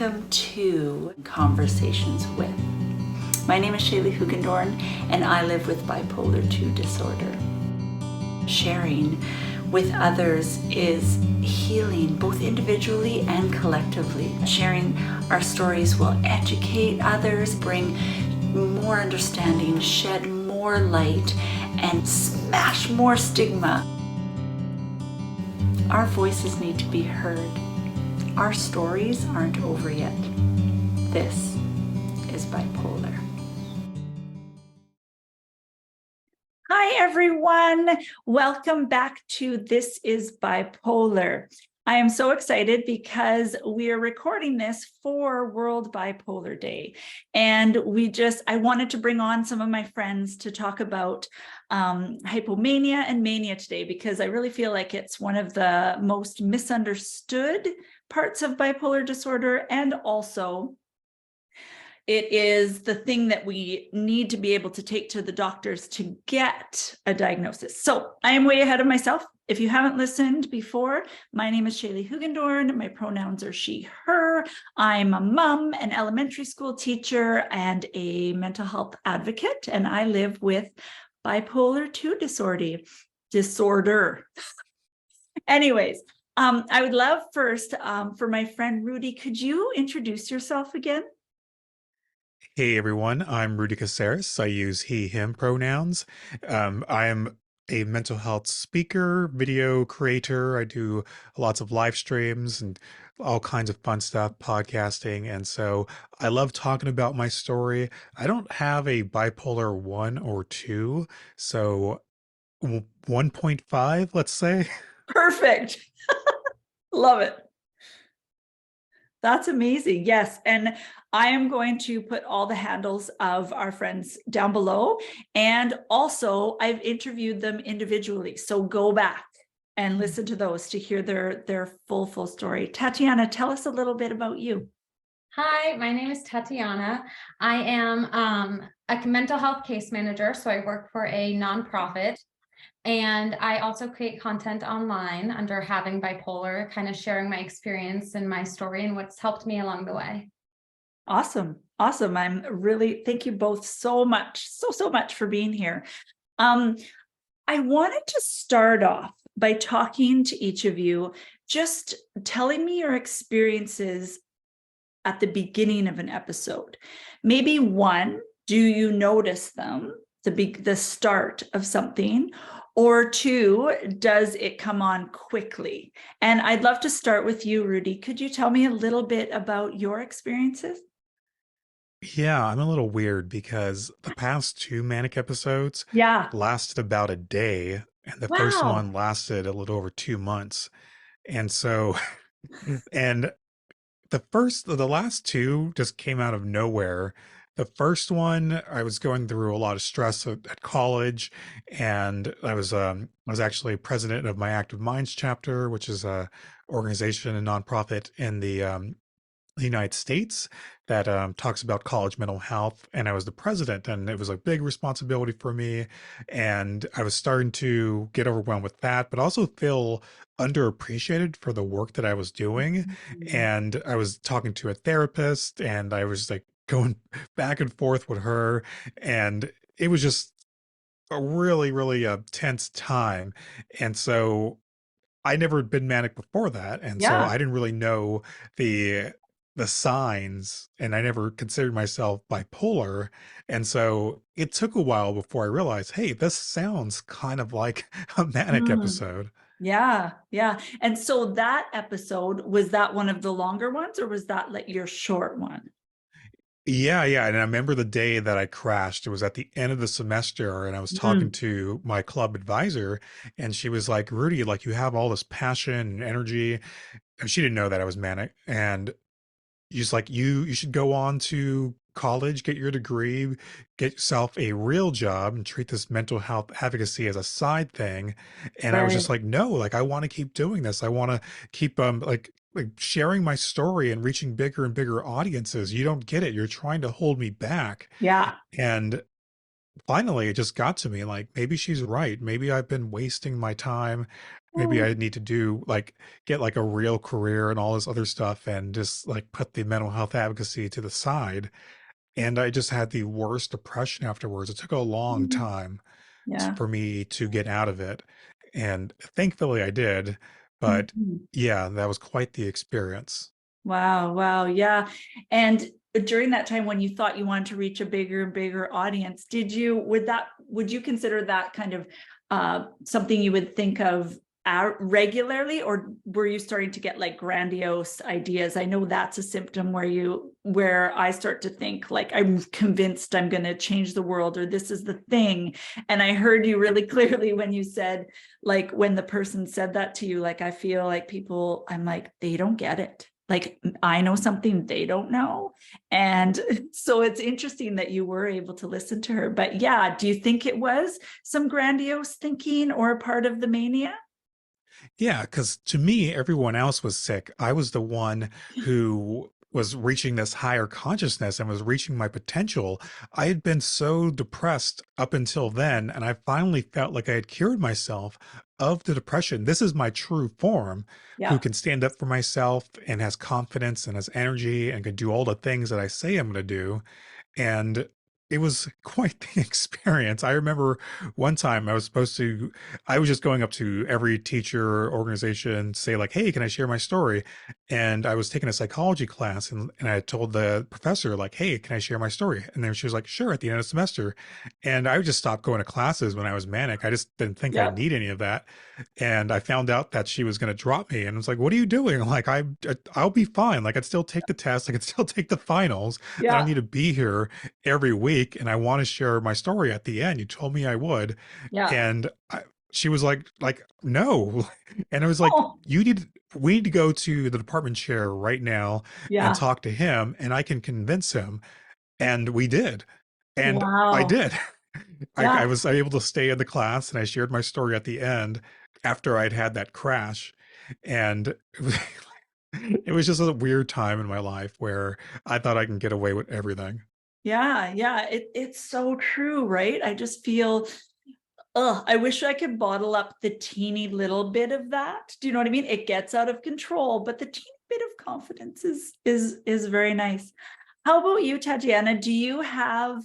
Welcome to Conversations with. My name is Shaley Hoogendoorn, and I live with bipolar 2 disorder. Sharing with others is healing, both individually and collectively. Sharing our stories will educate others, bring more understanding, shed more light, and smash more stigma. Our voices need to be heard. Our stories aren't over yet. This is bipolar. Hi, everyone. Welcome back to This is Bipolar. I am so excited because we are recording this for World Bipolar Day. And I wanted to bring on some of my friends to talk about hypomania and mania today, because I really feel like it's one of the most misunderstood parts of bipolar disorder, and also it is the thing that we need to be able to take to the doctors to get a diagnosis. So I am way ahead of myself. If you haven't listened before, my name is Shaley Hoogendoorn. My pronouns are she, her. I'm a mom, an elementary school teacher, and a mental health advocate. And I live with bipolar 2 disorder. Anyways, I would love first for my friend Rudy, could you introduce yourself again? Hey everyone, I'm Rudy Caseres. I use he, him pronouns. I am a mental health speaker, video creator. I do lots of live streams and all kinds of fun stuff, podcasting. And so I love talking about my story. I don't have a bipolar 1 or 2, so 1.5, let's say. Perfect. Love it. That's amazing. Yes. And I am going to put all the handles of our friends down below. And also, I've interviewed them individually. So go back and listen to those to hear their full story. Tatyana, tell us a little bit about you. Hi, my name is Tatyana. I am a mental health case manager, so I work for a nonprofit. And I also create content online under Having Bipolar, kind of sharing my experience and my story and what's helped me along the way. Awesome. Awesome. Thank you both so much, so much for being here. I wanted to start off by talking to each of you, just telling me your experiences at the beginning of an episode. Maybe one, do you notice them, the start of something? Or two, does it come on quickly? And I'd love to start with you, Rudy. Could you tell me a little bit about your experiences? Yeah, I'm a little weird because the past 2 manic episodes Yeah. lasted about a day, and the first Wow. one lasted a little over 2 months. And so, and the last 2 just came out of nowhere. The first one, I was going through a lot of stress at college, and I was actually president of my Active Minds chapter, which is a organization and nonprofit in the United States that talks about college mental health. And I was the president, and it was a big responsibility for me. And I was starting to get overwhelmed with that, but also feel underappreciated for the work that I was doing. And I was talking to a therapist, and I was like going back and forth with her. And it was just a really tense time. And so I never had been manic before that, and so Yeah. I didn't really know the the signs, and I never considered myself bipolar, and so it took a while before I realized, "Hey, this sounds kind of like a manic Mm. episode." Yeah. Yeah. And so that episode, was that one of the longer ones, or was that like your short one? Yeah, and I remember the day that I crashed. It was at the end of the semester, and I was talking Mm. to my club advisor, and she was like, "Rudy, like, you have all this passion and energy," and she didn't know that I was manic, and he's like, you should go on to college, get your degree, get yourself a real job, and treat this mental health advocacy as a side thing. And I was just Right. like, no, like I want to keep doing this. I want to keep like sharing my story and reaching bigger and bigger audiences. You don't get it. You're trying to hold me back. Yeah. And finally it just got to me, like, maybe she's right. Maybe I've been wasting my time. Maybe Oh, I need to do like get like a real career and all this other stuff and just like put the mental health advocacy to the side. And I just had the worst depression afterwards. It took a long mm, time yeah. for me to get out of it. And thankfully I did. But Mhm. yeah, that was quite the experience. Wow, wow, yeah. And during that time when you thought you wanted to reach a bigger and bigger audience, would you consider that kind of something you would think of regularly, or were you starting to get like grandiose ideas? I know that's a symptom where I start to think like I'm convinced I'm going to change the world, or this is the thing. And I heard you really clearly when you said, like, when the person said that to you, like, I feel like I'm like, they don't get it. Like, I know something they don't know. And so it's interesting that you were able to listen to her. But yeah, do you think it was some grandiose thinking or a part of the mania? Yeah, because to me, everyone else was sick. I was the one who was reaching this higher consciousness and was reaching my potential. I had been so depressed up until then, and I finally felt like I had cured myself of the depression. This is my true form, who Yeah. can stand up for myself and has confidence and has energy and can do all the things that I say I'm going to do. And it was quite the experience. I remember one time I was just going up to every teacher organization, say like, "Hey, can I share my story?" And I was taking a psychology class, and I told the professor like, "Hey, can I share my story?" And then she was like, "Sure," at the end of the semester. And I would just stop going to classes when I was manic. I just didn't think I'd Yeah. need any of that. And I found out that she was going to drop me, and I was like, "What are you doing?" Like, I'll be fine. Like, I'd still take the test. I could still take the finals. I don't Yeah. need to be here every week, and I want to share my story at the end. You told me I would. Yeah. And she was like, no. And I was like, Oh, we need to go to the department chair right now and yeah. talk to him, and I can convince him. And we did. And I Wow. did. I Yeah. was able to stay in the class, and I shared my story at the end after I'd had that crash. And it was just a weird time in my life where I thought I can get away with everything. Yeah. Yeah. It's so true, right? I just feel, I wish I could bottle up the teeny little bit of that. Do you know what I mean? It gets out of control, but the teeny bit of confidence is very nice. How about you, Tatiana? Do you have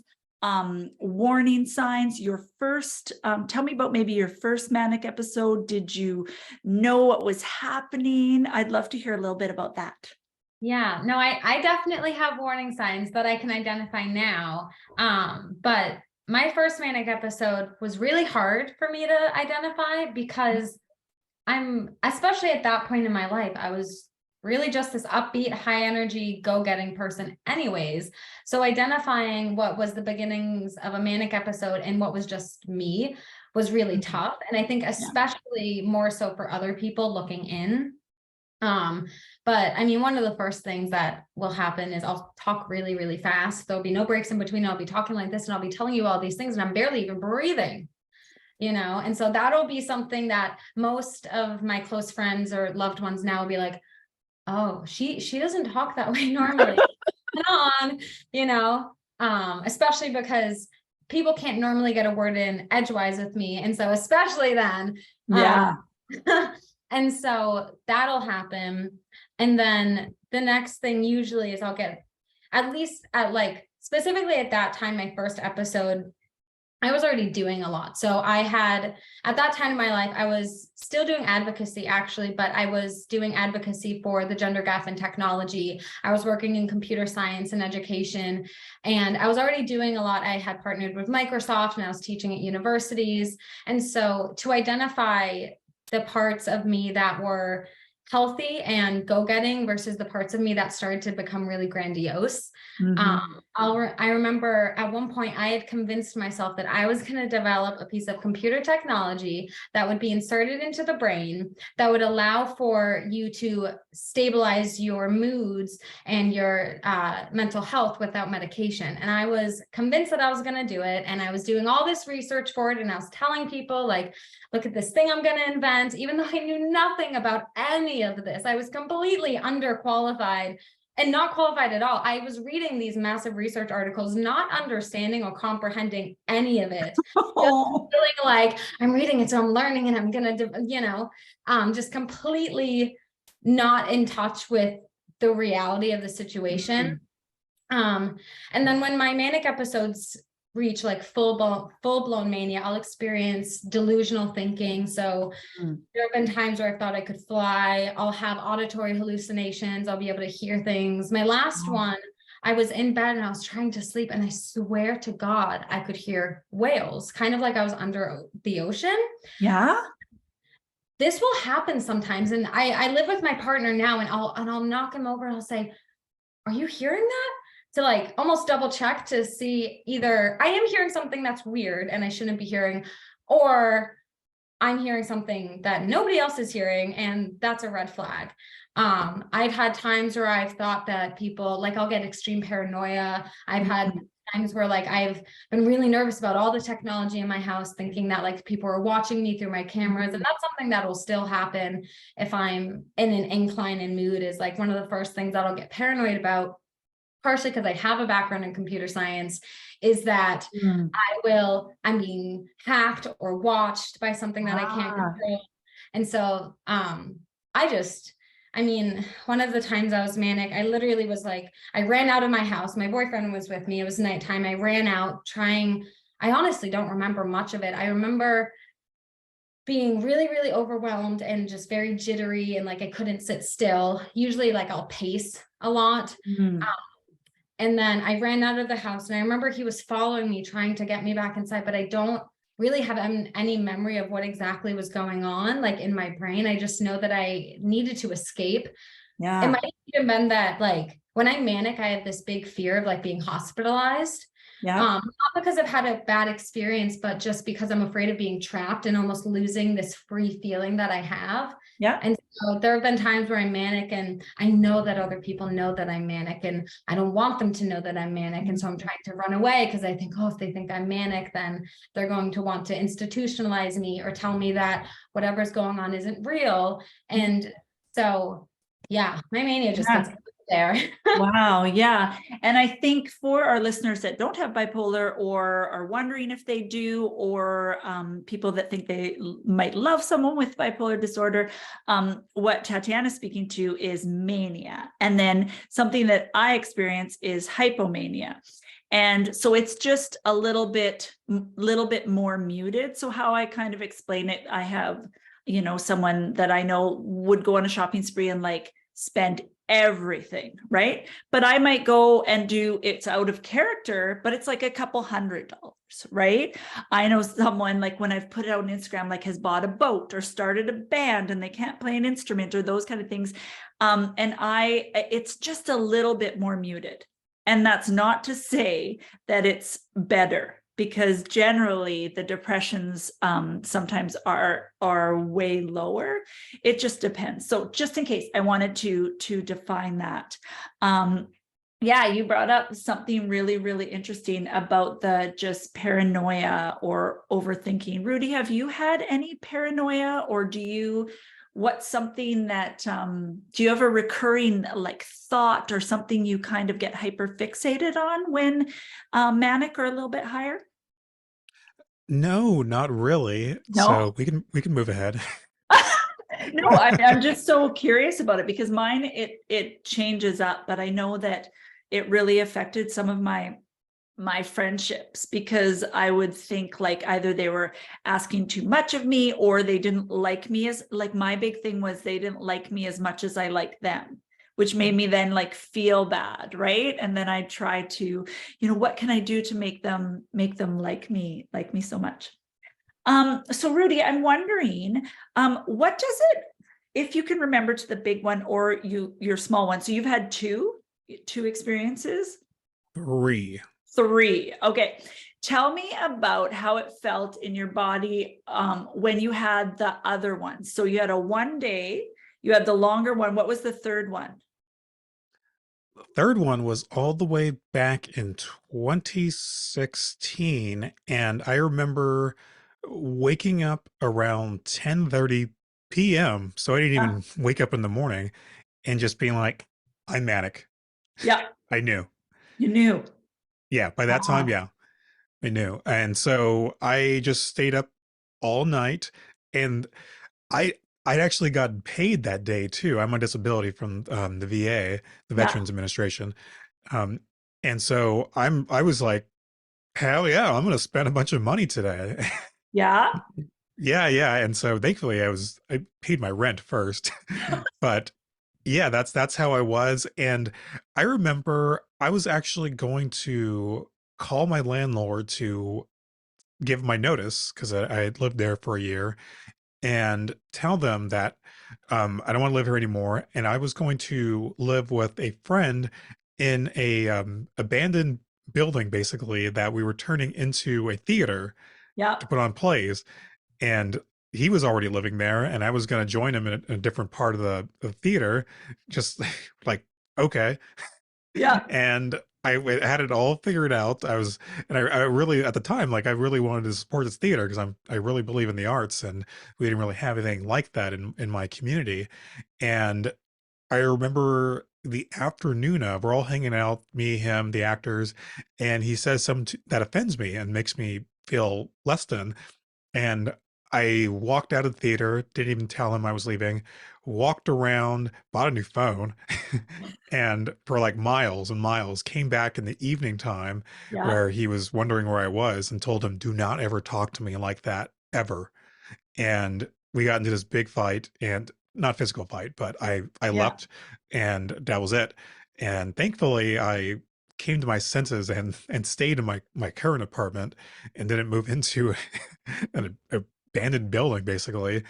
warning signs? Your first, tell me about maybe your first manic episode. Did you know what was happening? I'd love to hear a little bit about that. Yeah, no, I definitely have warning signs that I can identify now. But my first manic episode was really hard for me to identify because especially at that point in my life, I was really just this upbeat, high energy, go-getting person anyways. So identifying what was the beginnings of a manic episode and what was just me was really Mhm. tough. And I think Yeah. especially more so for other people looking in. Um, but I mean, one of the first things that will happen is I'll talk really, really fast. There'll be no breaks in between. I'll be talking like this and I'll be telling you all these things and I'm barely even breathing, and so that'll be something that most of my close friends or loved ones now will be like, oh, she doesn't talk that way normally. Come on, especially because people can't normally get a word in edgewise with me. And so especially then, Yeah. and so that'll happen. And then the next thing usually is I'll get, at least at like specifically at that time, my first episode, I was already doing a lot. So I had, at that time in my life, I was still doing advocacy actually, but I was doing advocacy for the gender gap in technology. I was working in computer science and education, and I was already doing a lot. I had partnered with Microsoft and I was teaching at universities. And so to identify the parts of me that were healthy and go-getting versus the parts of me that started to become really grandiose. Mhm. I remember at one point I had convinced myself that I was going to develop a piece of computer technology that would be inserted into the brain that would allow for you to stabilize your moods and your mental health without medication. And I was convinced that I was going to do it. And I was doing all this research for it. And I was telling people like, look at this thing I'm going to invent, even though I knew nothing about any of this. I was completely underqualified and not qualified at all. I was reading these massive research articles, not understanding or comprehending any of it. Oh. Just feeling like I'm reading it, so I'm learning, and I'm gonna, just completely not in touch with the reality of the situation. And then when my manic episodes reach like full-blown mania, I'll experience delusional thinking. So there have been times where I thought I could fly. I'll have auditory hallucinations. I'll be able to hear things. My last one, I was in bed and I was trying to sleep, and I swear to God, I could hear whales, kind of like I was under the ocean. Yeah. This will happen sometimes. And I live with my partner now, and I'll knock him over and I'll say, "Are you hearing that?" To like almost double check to see either I am hearing something that's weird and I shouldn't be hearing, or I'm hearing something that nobody else is hearing, and that's a red flag. I've had times where I've thought that people, like, I'll get extreme paranoia. I've had times where like I've been really nervous about all the technology in my house, thinking that like people are watching me through my cameras. And that's something that will still happen if I'm in an incline in mood, is like one of the first things that I'll get paranoid about, partially because I have a background in computer science, is that I'm being hacked or watched by something that I can't control. And so one of the times I was manic, I literally was like, I ran out of my house. My boyfriend was with me. It was nighttime. I ran out I honestly don't remember much of it. I remember being really, really overwhelmed and just very jittery, and like I couldn't sit still. Usually like I'll pace a lot. And then I ran out of the house, and I remember he was following me, trying to get me back inside, but I don't really have any memory of what exactly was going on, like in my brain. I just know that I needed to escape. Yeah. It might have even been that like when I'm manic, I have this big fear of like being hospitalized. Not because I've had a bad experience, but just because I'm afraid of being trapped and almost losing this free feeling that I have. Yeah. And so there have been times where I'm manic, and I know that other people know that I'm manic, and I don't want them to know that I'm manic. And so I'm trying to run away, because I think, if they think I'm manic, then they're going to want to institutionalize me or tell me that whatever's going on isn't real. And so, yeah, my mania just gets there. Wow. Yeah. And I think for our listeners that don't have bipolar, or are wondering if they do, or people that think they might love someone with bipolar disorder, what Tatyana is speaking to is mania. And then something that I experience is hypomania. And so it's just a little bit more muted. So how I kind of explain it, I have, someone that I know would go on a shopping spree and like spend everything, right? But I might go and it's out of character, but it's like a couple $100, right? I know someone, like when I've put it out on Instagram, like has bought a boat or started a band and they can't play an instrument or those kind of things. It's just a little bit more muted. And that's not to say that it's better, because generally the depressions sometimes are way lower. It just depends. So just in case, I wanted to define that. Yeah, you brought up something really, really interesting about the just paranoia or overthinking. Rudy, have you had any paranoia, or what's something that, do you have a recurring like thought or something you kind of get hyper fixated on when manic or a little bit higher? No, not really. No? So we can move ahead. No, I'm just so curious about it, because mine, it changes up, but I know that it really affected some of my friendships, because I would think like either they were asking too much of me, or they didn't like me as, like, my big thing was they didn't like me as much as I liked them, which made me then like feel bad, right? And then I try to, what can I do to make them like me so much? So Rudy, I'm wondering, what does it, if you can remember, to the big one or your small one. So you've had two experiences? Three. Okay. Tell me about how it felt in your body when you had the other one. So you had a 1 day, you had the longer one. What was the third one? The third one was all the way back in 2016. And I remember waking up around 10:30 p.m. So I didn't even wake up in the morning, and just being like, I'm manic. Yeah. I knew. You knew. Yeah, by that time, Wow. yeah, I knew. And so I just stayed up all night, and I I'd actually gotten paid that day too. I'm on disability from the VA, the Yeah. Veterans Administration. Um, and so I was like, hell yeah, I'm gonna spend a bunch of money today. Yeah. Yeah, yeah. And so thankfully I paid my rent first. But yeah, that's how I was. And I remember I was actually going to call my landlord to give my notice because I had lived there for a year and tell them that I don't want to live here anymore. And I was going to live with a friend in a abandoned building, basically, that we were turning into a theater Yeah. to put on plays. And he was already living there, and I was going to join him in a different part of the theater, just like, okay. Yeah. And had it all figured out. I really, at the time, like, I really wanted to support this theater because I really believe in the arts, and we didn't really have anything like that in my community. And I remember the afternoon of, we're all hanging out, me, him, the actors, and he says something that offends me and makes me feel less than. And I walked out of the theater, didn't even tell him I was leaving, walked around, bought a new phone, and for like miles and miles, came back in the evening time Yeah. where he was wondering where I was and told him, do not ever talk to me like that ever. And we got into this big fight, and not physical fight, but I Yeah. left, and that was it. And thankfully I came to my senses and stayed in my current apartment and didn't move into an abandoned building basically.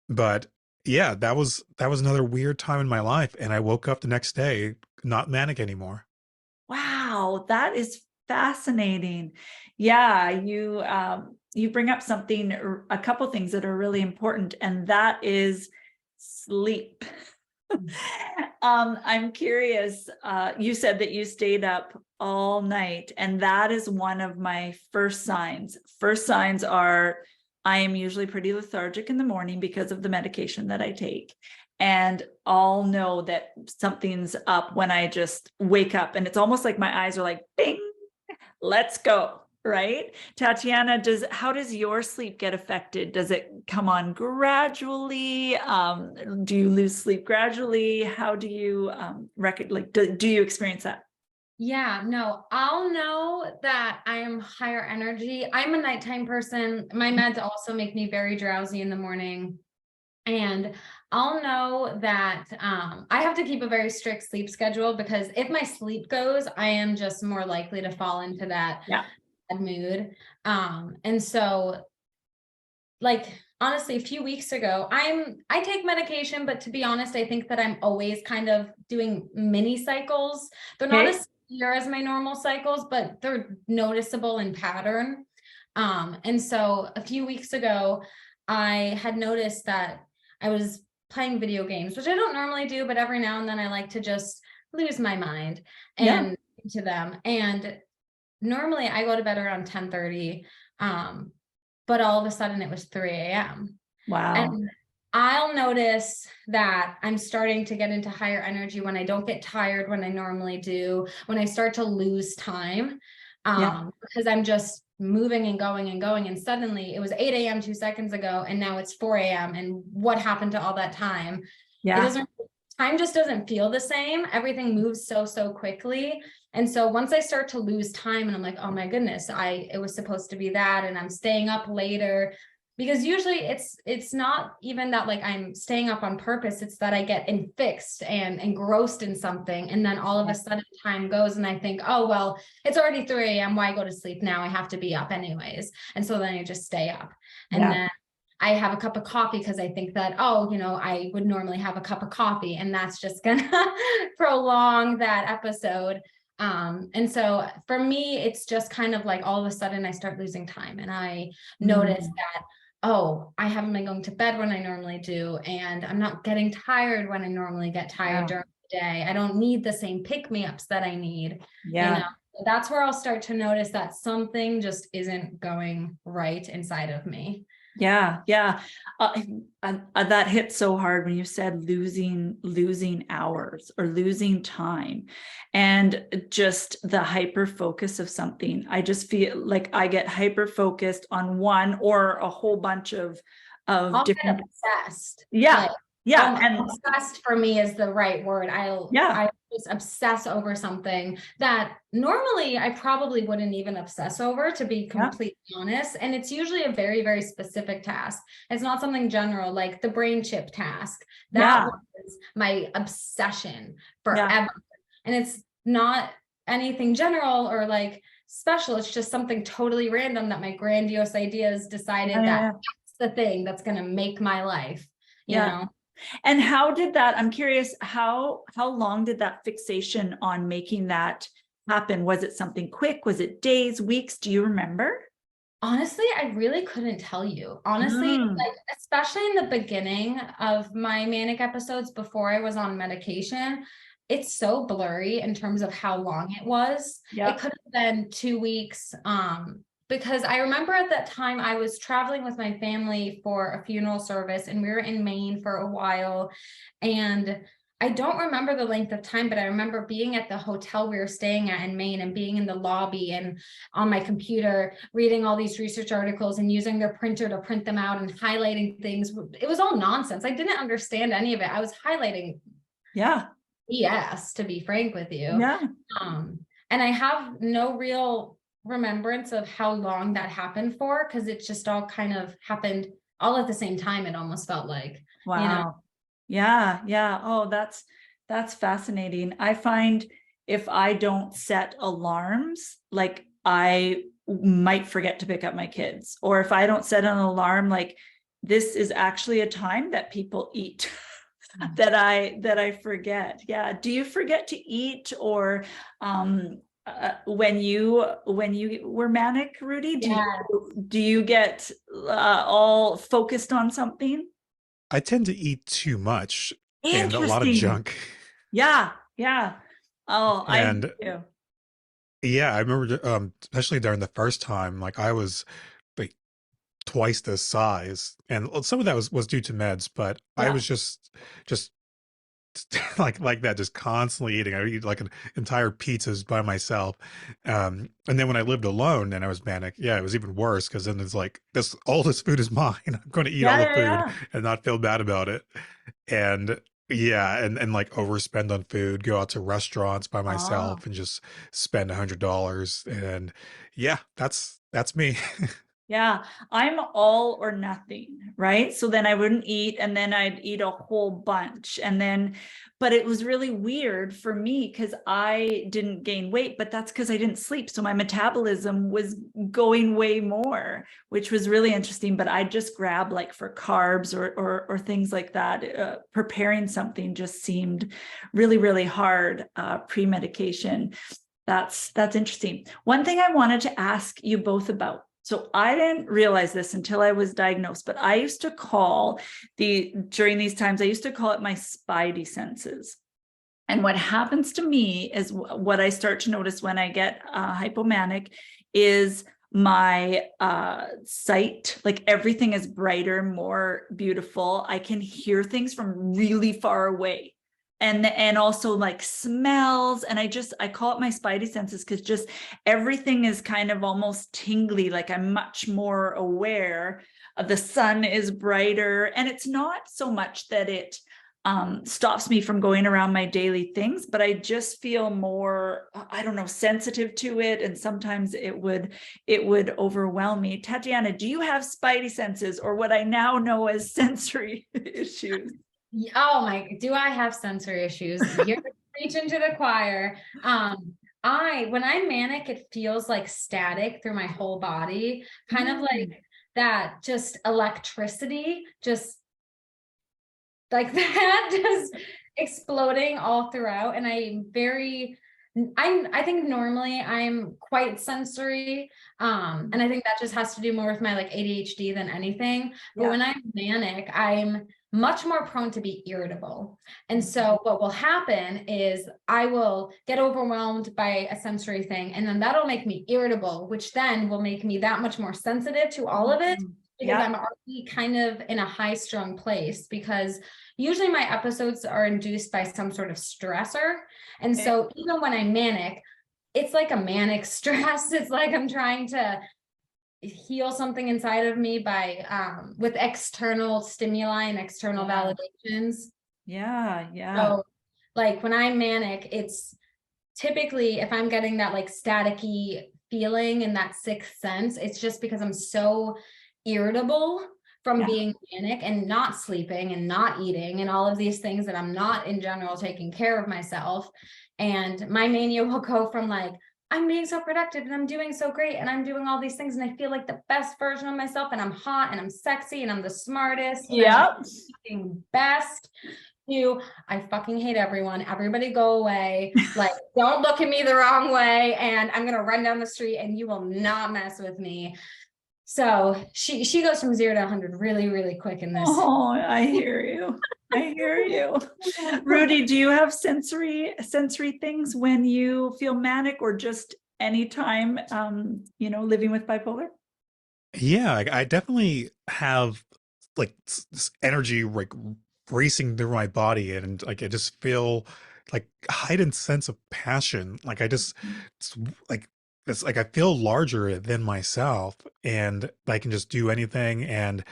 But yeah, that was another weird time in my life, and I woke up the next day not manic anymore. Wow, that is fascinating. Yeah, you bring up something, a couple things that are really important, and that is sleep. I'm curious. You said that you stayed up all night, and that is one of my first signs. First signs are I am usually pretty lethargic in the morning because of the medication that I take. And I'll know that something's up when I just wake up, and it's almost like my eyes are like, bing, let's go. Right. Tatyana, how does your sleep get affected? Does it come on gradually? Do you lose sleep gradually? How do you do you experience that? Yeah, no, I'll know that I am higher energy. I'm a nighttime person. My meds also make me very drowsy in the morning. And I'll know that I have to keep a very strict sleep schedule, because if my sleep goes, I am just more likely to fall into that Yeah. bad mood. And so, like, honestly, a few weeks ago, I take medication, but to be honest, I think that I'm always kind of doing mini cycles. They're not Okay. as severe as my normal cycles, but they're noticeable in pattern. And so a few weeks ago, I had noticed that I was playing video games, which I don't normally do, but every now and then I like to just lose my mind Yeah. and into them. And normally I go to bed around 10:30. But all of a sudden it was 3 a.m. Wow. And I'll notice that I'm starting to get into higher energy when I don't get tired when I normally do, when I start to lose time, Yeah. because I'm just moving and going and going. And suddenly it was 8 a.m. 2 seconds ago, and now it's 4 a.m. And what happened to all that time? It Yeah. doesn't, time just doesn't feel the same. Everything moves so quickly. And so once I start to lose time and I'm like, oh my goodness, it was supposed to be that, and I'm staying up later, because usually it's not even that like I'm staying up on purpose. It's that I get fixed and engrossed in something. And then all of a sudden time goes and I think, oh, well, it's already 3 a.m. Why go to sleep now? I have to be up anyways. And so then I just stay up. And Yeah. then I have a cup of coffee because I think that, oh, I would normally have a cup of coffee, and that's just gonna prolong that episode. And so for me, it's just kind of like all of a sudden I start losing time, and I notice that, oh, I haven't been going to bed when I normally do, and I'm not getting tired when I normally get tired during the day. I don't need the same pick-me-ups that I need. Yeah. That's where I'll start to notice that something just isn't going right inside of me. Yeah, yeah. That hit so hard when you said losing hours or losing time, and just the hyper focus of something. I just feel like I get hyper focused on one or a whole bunch of I'll different. get obsessed. Yeah, Like, yeah, and obsessed for me is the right word. yeah, I just obsess over something that normally I probably wouldn't even obsess over, to be yeah, completely honest. And it's usually a very, very specific task. It's not something general, like the brain chip task. That yeah, was my obsession yeah, forever. And it's not anything general or like special. It's just something totally random that my grandiose ideas decided that yeah, the thing that's going to make my life, you yeah. know. And how did that, I'm curious, how long did that fixation on making that happen? Was it something quick? Was it days, weeks? Do you remember? Honestly, I really couldn't tell you. Honestly, Mm, like especially in the beginning of my manic episodes before I was on medication, it's so blurry in terms of how long it was. It yeah. could have been 2 weeks. Because I remember at that time I was traveling with my family for a funeral service, and we were in Maine for a while. And I don't remember the length of time, but I remember being at the hotel we were staying at in Maine and being in the lobby and on my computer reading all these research articles and using their printer to print them out and highlighting things. It was all nonsense. I didn't understand any of it. I was highlighting Yeah. BS, to be frank with you. Yeah. And I have no real remembrance of how long that happened for, because it just all kind of happened all at the same time. It almost felt like, Wow. you know. Yeah. Yeah. Oh, that's fascinating. I find if I don't set alarms, like I might forget to pick up my kids, or if I don't set an alarm, like this is actually a time that people eat. that I forget. Yeah. Do you forget to eat, or when you were manic, Rudy? Yeah. Do you get all focused on something? I tend to eat too much and a lot of Interesting. junk. Yeah. Yeah. Oh, I do And too. yeah, I remember especially during the first time, like I was like twice this size. And some of that was due to meds, but I Yeah. was just like that, just constantly eating. I would eat like an entire pizzas by myself. And then when I lived alone and I was manic, yeah, it was even worse, because then it's like all this food is mine. I'm going to eat all Yeah. the Yeah. food Yeah. and not feel bad about it. And yeah, and like overspend on food, go out to restaurants by Oh. myself and just spend $100. And yeah, that's me. Yeah, I'm all or nothing, right? So then I wouldn't eat, and then I'd eat a whole bunch. And then, but it was really weird for me because I didn't gain weight, but that's because I didn't sleep. So my metabolism was going way more, which was really interesting. But I just grab like for carbs or things like that. Preparing something just seemed really, really hard pre-medication. That's interesting. One thing I wanted to ask you both about. So I didn't realize this until I was diagnosed, but I used to call during these times, I used to call it my spidey senses. And what happens to me is what I start to notice when I get hypomanic is my sight, like everything is brighter, more beautiful. I can hear things from really far away. And also like smells. And I call it my spidey senses because just everything is kind of almost tingly, like I'm much more aware. The sun is brighter, and it's not so much that it stops me from going around my daily things, but I just feel more, I don't know, sensitive to it. And sometimes it would overwhelm me. Tatyana, do you have spidey senses, or what I now know as sensory issues? Oh my, do I have sensory issues? You're preaching to the choir. When I'm manic, it feels like static through my whole body, kind of like that, just electricity, just like that, just exploding all throughout. And I think normally I'm quite sensory. And I think that just has to do more with my like ADHD than anything. But when I'm manic, I'm much more prone to be irritable. And so what will happen is I will get overwhelmed by a sensory thing, and then that'll make me irritable, which then will make me that much more sensitive to all of it. because I'm already kind of in a high strung place, because usually my episodes are induced by some sort of stressor. And so even when I'm manic, it's like a manic stress. It's like I'm trying to heal something inside of me by with external stimuli and external validations. Yeah. So like when I'm manic, it's typically if I'm getting that like staticky feeling and that sixth sense, it's just because I'm so irritable from being manic and not sleeping and not eating and all of these things that I'm not in general taking care of myself. And my mania will go from like, I'm being so productive and I'm doing so great and I'm doing all these things and I feel like the best version of myself and I'm hot and I'm sexy and I'm the smartest and I'm the best. I fucking hate everyone. Everybody go away. Like, don't look at me the wrong way. And I'm going to run down the street and you will not mess with me. So she goes from 0 to 100 really, really quick in this. Oh, I hear you. I hear you. Rudy, do you have sensory things when you feel manic, or just anytime, living with bipolar? Yeah, I definitely have like this energy like racing through my body, and like I just feel like a heightened sense of passion. Like it's like it's like I feel larger than myself, and I can just do anything. And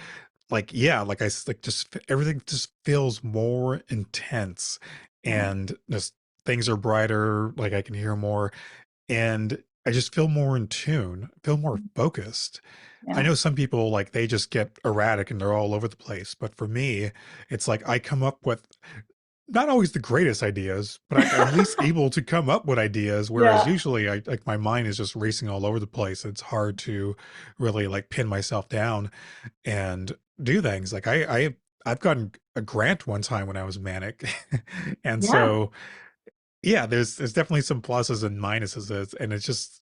like yeah, like like just everything just feels more intense, Yeah. and just things are brighter. Like I can hear more, and I just feel more in tune, feel more focused. I Yeah. know some people like they just get erratic and they're all over the place, but for me, it's like I come up with not always the greatest ideas, but I'm at least able to come up with ideas. Whereas Yeah. usually, I like my mind is just racing all over the place. It's hard to really like pin myself down and do things. Like I've gotten a grant one time when I was manic, and Yeah. so yeah, there's definitely some pluses and minuses, and it's just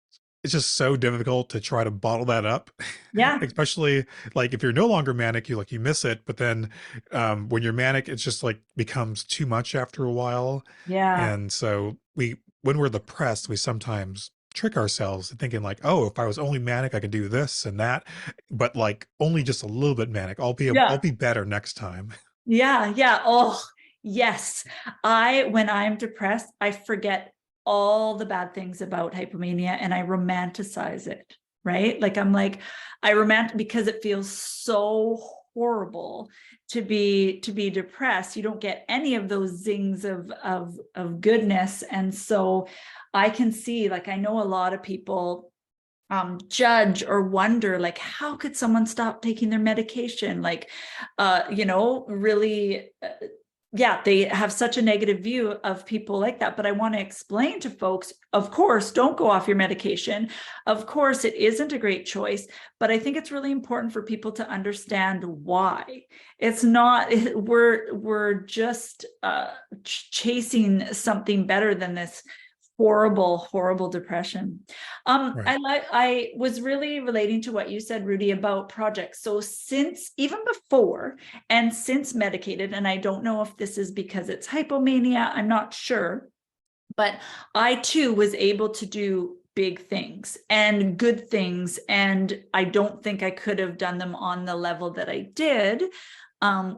so difficult to try to bottle that up, Yeah. especially like if you're no longer manic, you miss it, but then when you're manic, it's just like becomes too much after a while, Yeah. and so when we're depressed, we sometimes trick ourselves thinking like, oh, if I was only manic, I could do this and that, but like only just a little bit manic. I'll Yeah. be better next time. Yeah. Yeah. Oh, yes. When I'm depressed, I forget all the bad things about hypomania and I romanticize it, right? Like I because it feels so horrible to be depressed. You don't get any of those zings of goodness. And so I can see, like, I know a lot of people judge or wonder, like, how could someone stop taking their medication? Like, really, yeah, they have such a negative view of people like that. But I want to explain to folks, of course, don't go off your medication. Of course, it isn't a great choice, but I think it's really important for people to understand why. It's not, we're just chasing something better than this horrible depression. Right. I was really relating to what you said, Rudy, about projects. So since even before and since medicated, and I don't know if this is because it's hypomania, I'm not sure, but I too was able to do big things and good things, and I don't think I could have done them on the level that I did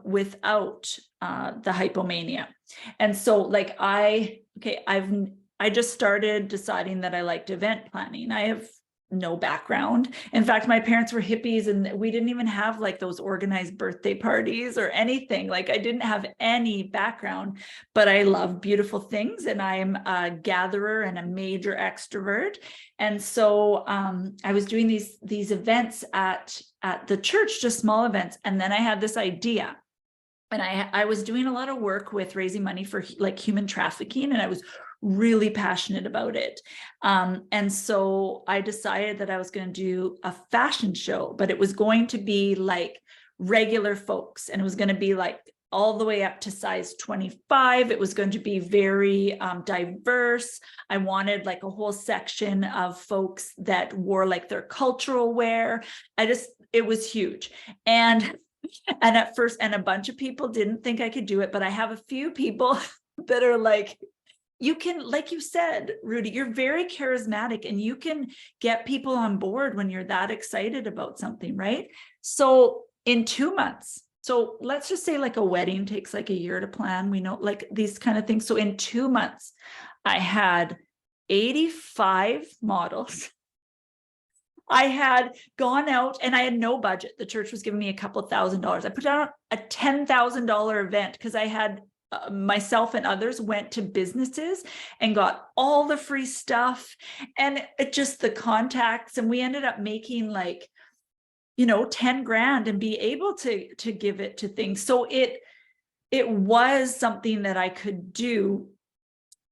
without the hypomania. And so like I just started deciding that I liked event planning. I have no background. In fact, my parents were hippies and we didn't even have like those organized birthday parties or anything. Like I didn't have any background, but I love beautiful things and I'm a gatherer and a major extrovert. And so I was doing these events at the church, just small events. And then I had this idea. And I was doing a lot of work with raising money for like human trafficking, and I was really passionate about it. And so I decided that I was going to do a fashion show, but it was going to be like regular folks, and it was going to be like all the way up to size 25. It was going to be very diverse. I wanted like a whole section of folks that wore like their cultural wear. It was huge. And at first, and a bunch of people didn't think I could do it, but I have a few people that are like, you can, like you said, Rudy, you're very charismatic and you can get people on board when you're that excited about something, right? So in 2 months, so let's just say like a wedding takes like a year to plan. We know like these kind of things. So in 2 months, I had 85 models. I had gone out and I had no budget. The church was giving me a couple $1,000s. I put out a $10,000 event because I had myself and others went to businesses and got all the free stuff and it just the contacts. And we ended up making like, 10 grand and be able to give it to things. So it was something that I could do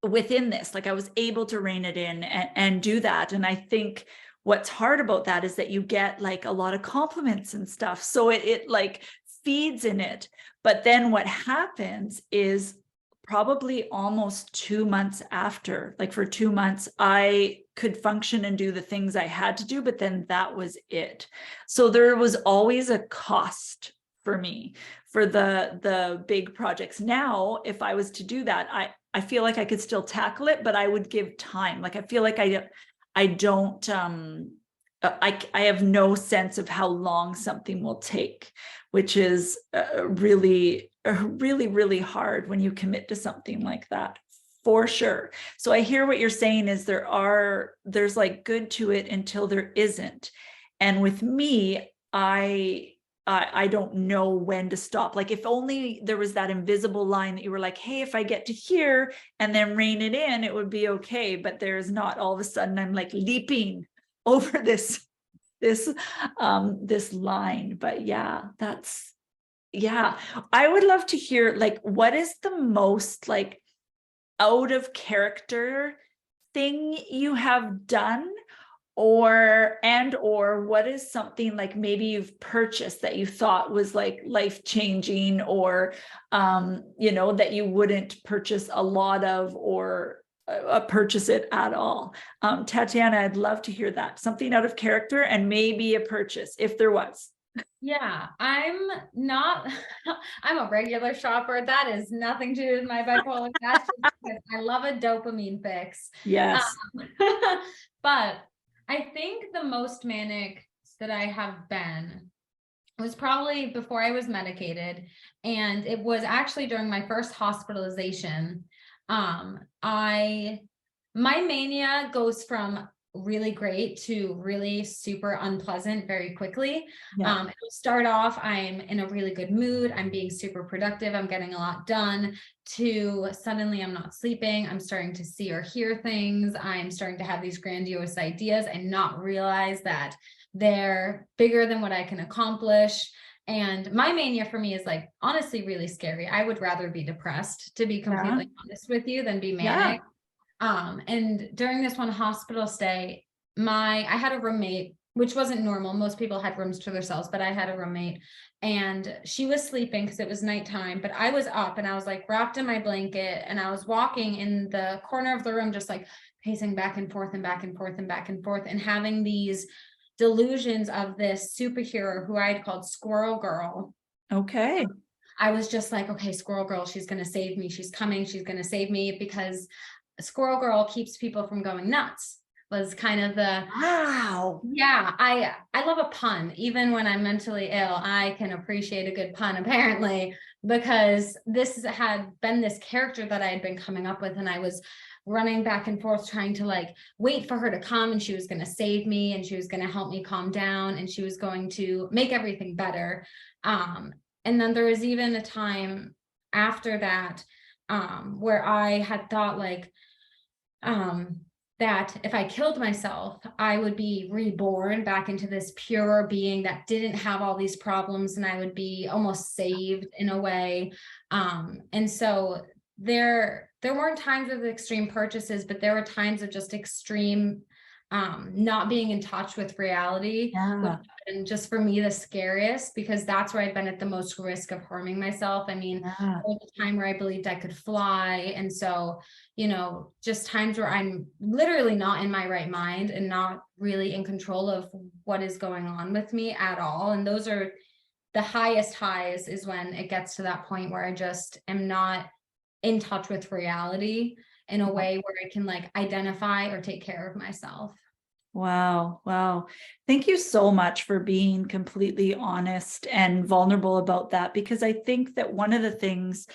within this. Like I was able to rein it in and do that. And I think what's hard about that is that you get like a lot of compliments and stuff. So it like feeds in it. But then what happens is probably almost 2 months after, like for 2 months, I could function and do the things I had to do, but then that was it. So there was always a cost for me for the big projects. Now, if I was to do that, I feel like I could still tackle it, but I would give time. Like I feel like I don't I have no sense of how long something will take, which is really hard when you commit to something like that, for sure. So I hear what you're saying is there's like good to it until there isn't. And with me, I don't know when to stop. Like if only there was that invisible line that you were like, hey, if I get to here and then rein it in, it would be okay. But there's not. All of a sudden I'm like leaping over this line. But yeah, I would love to hear like, what is the most like out of character thing you have done? Or what is something like maybe you've purchased that you thought was like life-changing, or that you wouldn't purchase a lot of, or purchase it at all? Tatyana, I'd love to hear that. Something out of character and maybe a purchase, if there was. Yeah, I'm not, I'm a regular shopper. That is nothing to do with my bipolar. That's just because I love a dopamine fix. Yes. But I think the most manic that I have been was probably before I was medicated. And it was actually during my first hospitalization. My mania goes from really great to really super unpleasant very quickly. Yeah. It'll start off, I'm in a really good mood, I'm being super productive, I'm getting a lot done, to suddenly I'm not sleeping, I'm starting to see or hear things, I'm starting to have these grandiose ideas and not realize that they're bigger than what I can accomplish. And my mania for me is like honestly really scary. I would rather be depressed, to be completely honest with you, than be manic. And during this one hospital stay, I had a roommate, which wasn't normal. Most people had rooms to themselves, but I had a roommate and she was sleeping because it was nighttime, but I was up and I was like wrapped in my blanket and I was walking in the corner of the room, just like pacing back and forth and back and forth and back and forth, and having these delusions of this superhero who I had called Squirrel Girl. Okay. I was just like, okay, Squirrel Girl, she's going to save me. She's coming. She's going to save me, because Squirrel Girl keeps people from going nuts, was kind of the, wow. Yeah, I love a pun. Even when I'm mentally ill, I can appreciate a good pun, apparently, because this had been this character that I had been coming up with, and I was running back and forth trying to like wait for her to come, and she was going to save me, and she was going to help me calm down, and she was going to make everything better. And then there was even a time after that where I had thought like that if I killed myself, I would be reborn back into this pure being that didn't have all these problems, and I would be almost saved in a way. And so there weren't times of extreme purchases, but there were times of just extreme not being in touch with reality. Yeah. And just for me, the scariest, because that's where I've been at the most risk of harming myself. I mean, there was a time where I believed I could fly. And so, just times where I'm literally not in my right mind and not really in control of what is going on with me at all. And those are the highest highs, is when it gets to that point where I just am not in touch with reality. in a way where I can like identify or take care of myself. Wow. Wow. Thank you so much for being completely honest and vulnerable about that, because I think that one of the things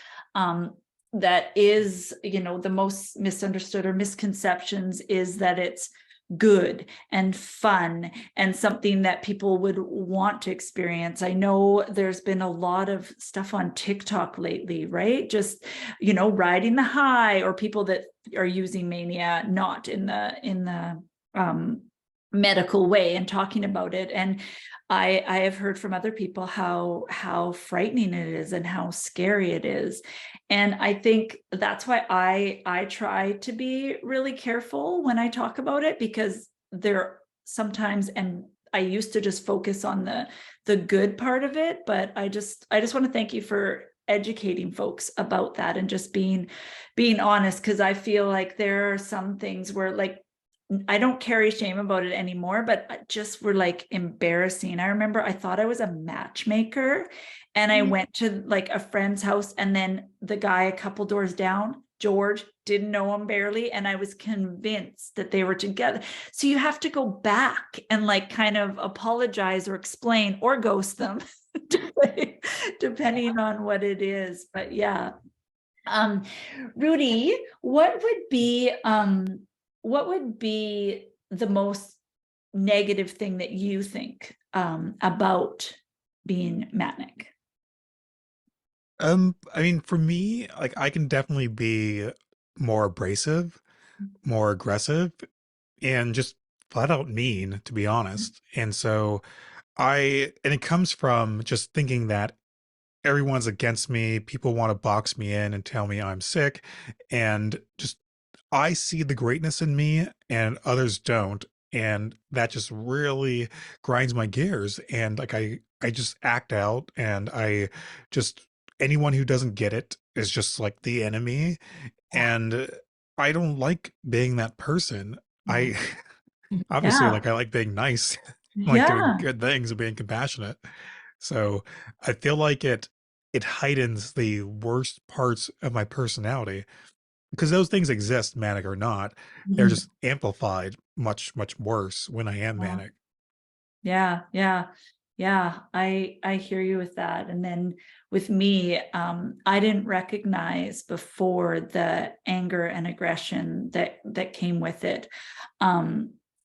that is, the most misunderstood or misconceptions is that it's good and fun and something that people would want to experience. I know there's been a lot of stuff on TikTok lately, right? Just, riding the high, or people that are using mania not in the medical way and talking about it. And I have heard from other people how frightening it is and how scary it is. And I think that's why I try to be really careful when I talk about it, because there sometimes, and I used to just focus on the good part of it, but I just want to thank you for educating folks about that and just being honest, because I feel like there are some things where, like, I don't carry shame about it anymore, but just were like embarrassing. I remember I thought I was a matchmaker, and I went to like a friend's house, and then the guy a couple doors down, George, didn't know him barely, and I was convinced that they were together. So you have to go back and like kind of apologize or explain or ghost them, depending on what it is. But yeah. Rudy, what would be the most negative thing that you think about being manic? I mean, for me, like I can definitely be more abrasive, more aggressive, and just flat out mean, to be honest. And so and it comes from just thinking that everyone's against me. People want to box me in and tell me I'm sick. And just, I see the greatness in me and others don't. And that just really grinds my gears. And like, I just act out, and anyone who doesn't get it is just like the enemy. And I don't like being that person. I obviously, Yeah. like, I like being nice, like doing Yeah. good things and being compassionate. So I feel like it heightens the worst parts of my personality, because those things exist, manic or not. They're Mhm. just amplified much, much worse when I am Yeah. manic. Yeah, yeah, yeah. I hear you with that. And then with me, I didn't recognize before the anger and aggression that came with it.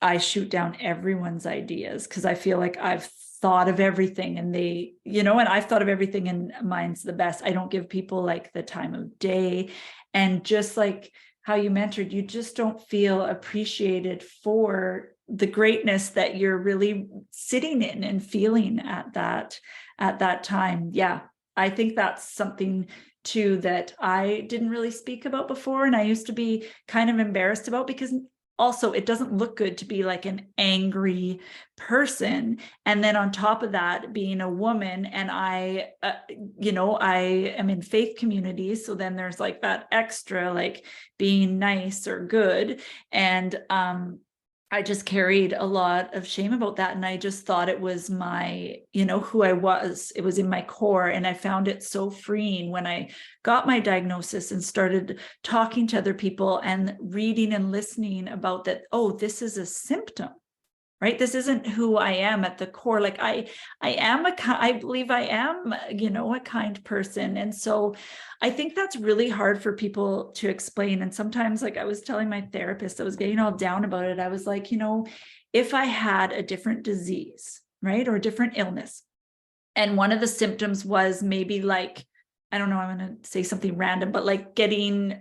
I shoot down everyone's ideas because I feel like I've thought of everything, and and I've thought of everything, and mine's the best. I don't give people like the time of day, and just like how you mentored, you just don't feel appreciated for the greatness that you're really sitting in and feeling at that time. Yeah, I think that's something too that I didn't really speak about before, and I used to be kind of embarrassed about, because also it doesn't look good to be like an angry person, and then on top of that being a woman, and I am in faith communities, so then there's like that extra like being nice or good, and I just carried a lot of shame about that. And I just thought it was my, who I was. It was in my core. And I found it so freeing when I got my diagnosis and started talking to other people and reading and listening about that. Oh, this is a symptom, right? This isn't who I am at the core. Like I believe I am, a kind person. And so I think that's really hard for people to explain. And sometimes, like I was telling my therapist, I was getting all down about it. I was like, if I had a different disease, right, or a different illness, and one of the symptoms was maybe like, I don't know, I'm going to say something random, but like getting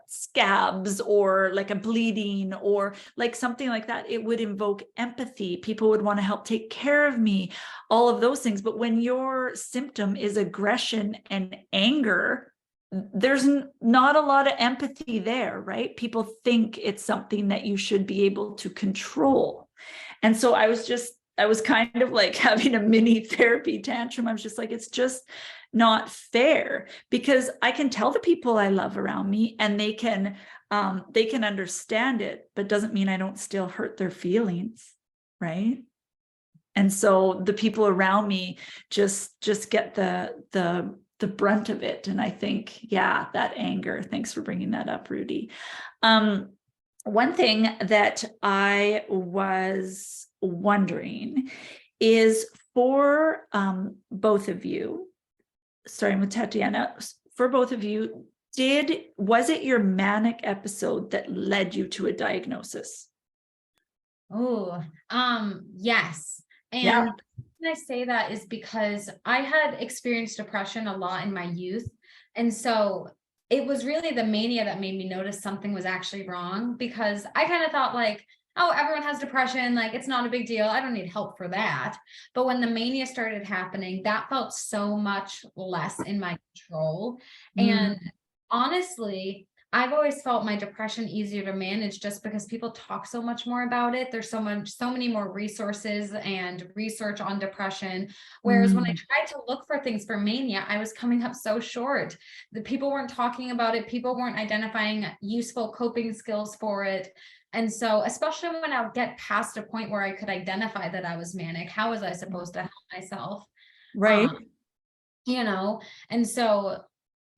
scabs or like a bleeding or like something like that, it would invoke empathy. People would want to help take care of me, all of those things. But when your symptom is aggression and anger, there's not a lot of empathy there, right? People think it's something that you should be able to control. And so I was kind of like having a mini therapy tantrum. I was just like, it's just not fair, because I can tell the people I love around me, and they can understand it, but doesn't mean I don't still hurt their feelings, right? And so the people around me just get the the brunt of it. And I think, yeah, that anger, thanks for bringing that up, Rudy. One thing that I was wondering is for both of you, starting with Tatyana, for both of you, was it your manic episode that led you to a diagnosis? Oh, yes. Yeah. And when I say that is because I had experienced depression a lot in my youth. And so it was really the mania that made me notice something was actually wrong, because I kind of thought like, oh, everyone has depression, like it's not a big deal, I don't need help for that. But when the mania started happening, that felt so much less in my control. And honestly, I've always felt my depression easier to manage just because people talk so much more about it. There's so many more resources and research on depression. Whereas when I tried to look for things for mania, I was coming up so short. The people weren't talking about it. People weren't identifying useful coping skills for it. And so, especially when I would get past a point where I could identify that I was manic, how was I supposed to help myself? Right. You know, and so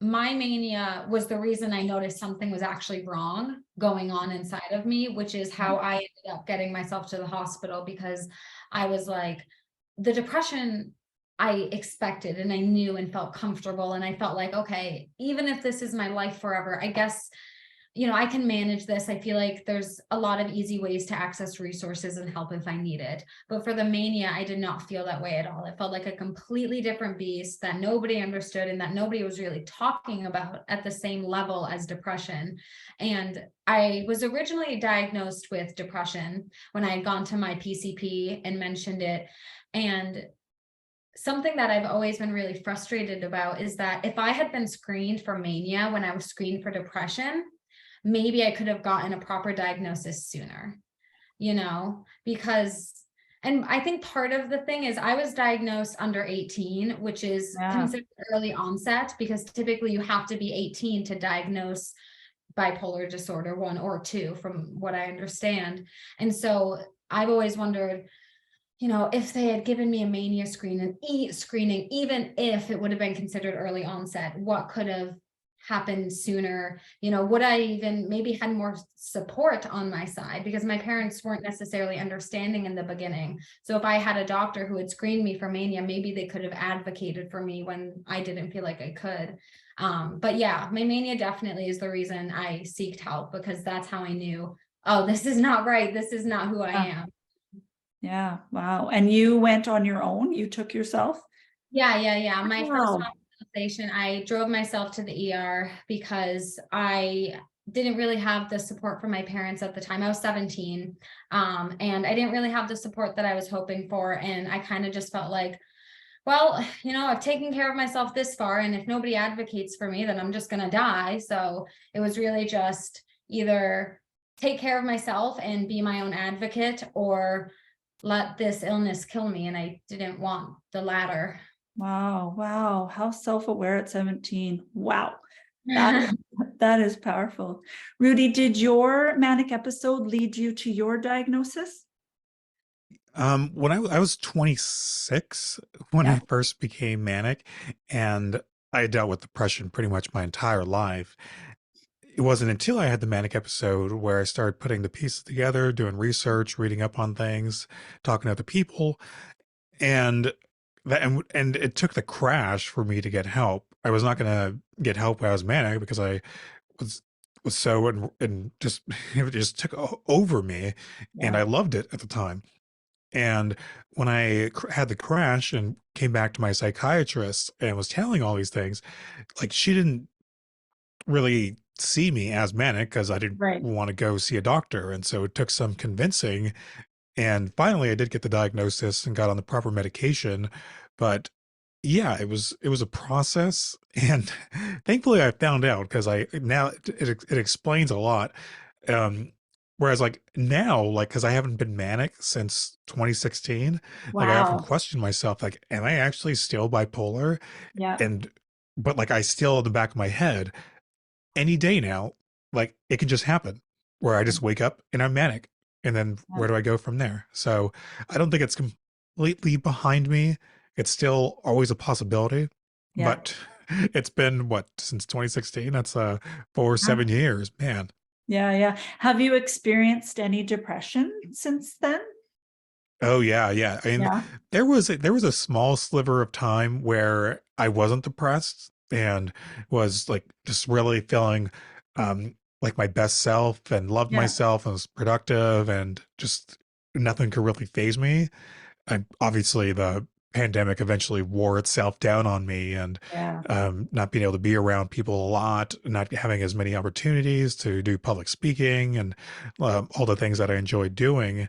my mania was the reason I noticed something was actually wrong going on inside of me, which is how I ended up getting myself to the hospital, because I was like, the depression I expected and I knew and felt comfortable. And I felt like, okay, even if this is my life forever, I guess, you know, I can manage this. I feel like there's a lot of easy ways to access resources and help if I need it. But for the mania, I did not feel that way at all. It felt like a completely different beast that nobody understood and that nobody was really talking about at the same level as depression. And I was originally diagnosed with depression when I had gone to my PCP and mentioned it. And something that I've always been really frustrated about is that if I had been screened for mania when I was screened for depression, maybe I could have gotten a proper diagnosis sooner, you know, because, and I think part of the thing is I was diagnosed under 18, which is considered early onset, because typically you have to be 18 to diagnose bipolar disorder 1 or 2, from what I understand. And so I've always wondered, you know, if they had given me a mania screening, even if it would have been considered early onset, what could have happened sooner? You know, would I even maybe had more support on my side, because my parents weren't necessarily understanding in the beginning. So if I had a doctor who had screened me for mania, maybe they could have advocated for me when I didn't feel like I could. But yeah, my mania definitely is the reason I seeked help, because that's how I knew, oh, this is not right. This is not who I am. Yeah. Wow. And you went on your own? You took yourself? Yeah. My first hospitalization, I drove myself to the ER because I didn't really have the support from my parents at the time. I was 17, and I didn't really have the support that I was hoping for. And I kind of just felt like, well, you know, I've taken care of myself this far, and if nobody advocates for me, then I'm just going to die. So it was really just either take care of myself and be my own advocate, or let this illness kill me. And I didn't want the latter. Wow. How self-aware at 17. Wow. That is powerful. Rudy, did your manic episode lead you to your diagnosis? When I was 26 when I first became manic, and I dealt with depression pretty much my entire life. It wasn't until I had the manic episode where I started putting the pieces together, doing research, reading up on things, talking to other people, and and it took the crash for me to get help. I was not going to get help when I was manic because I was so and just it just took over me, and I loved it at the time. And when I had the crash and came back to my psychiatrist and was telling all these things, like she didn't really see me as manic because I didn't want to go see a doctor. And so it took some convincing. And finally I did get the diagnosis and got on the proper medication. But yeah, it was a process. And thankfully I found out, because I now it explains a lot. Whereas like now, like, because I haven't been manic since 2016, like I often question myself, like, am I actually still bipolar? And but like I still in the back of my head, any day now, like it could just happen where I just wake up and I'm manic. And then where do I go from there? So I don't think it's completely behind me. It's still always a possibility, but It's been what, since 2016? That's 4 or 7 years, man. Yeah, yeah. Have you experienced any depression since then? Oh yeah, yeah. I mean, Yeah. there was a small sliver of time where I wasn't depressed and was like just really feeling like my best self and loved Yeah. myself and was productive and just nothing could really phase me. And obviously the pandemic eventually wore itself down on me, and Yeah. not being able to be around people a lot, not having as many opportunities to do public speaking and all the things that I enjoyed doing.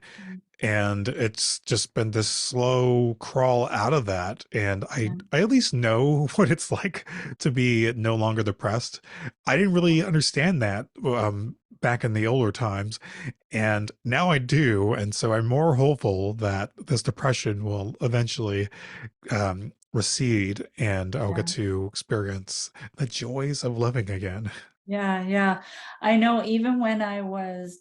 And it's just been this slow crawl out of that. And Yeah. I at least know what it's like to be no longer depressed. I didn't really understand that back in the older times, and now I do. And so I'm more hopeful that this depression will eventually recede and I'll get Yeah. to experience the joys of living again. Yeah, yeah. I know even when